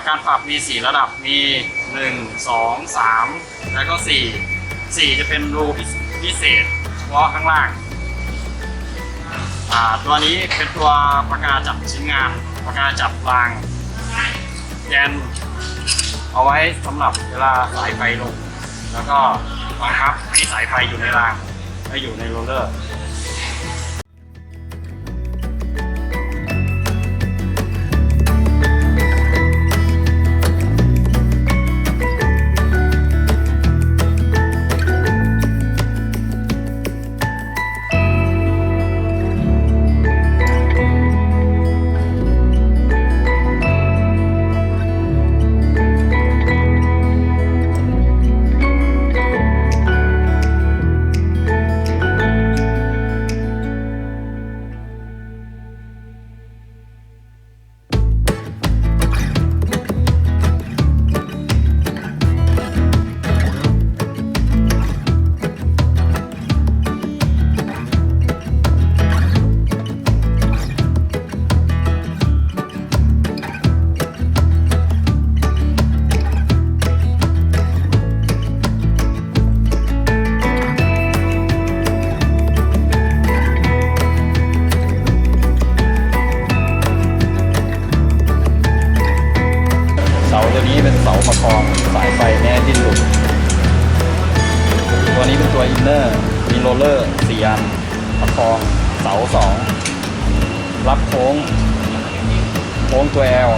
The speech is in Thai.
การปรับมี4ระดับมี1 2 3แล้วก็4จะเป็นรูพิเศษเฉพาะข้างล่างตัวนี้เป็นตัวปากกาจับชิ้นงานปากกาจับรางแกนเอาไว้สำหรับเวลาสายไฟลงแล้วก็บังคับให้สายไฟอยู่ในรางและอยู่ในโรลเลอร์ตัวนี้เป็นเสาประคองสายไฟแม่ดิ้นหลุดตัวนี้เป็นตัวอินเนอร์มีโรลเลอร์4 อันประคองเสา2รับโค้งตัว L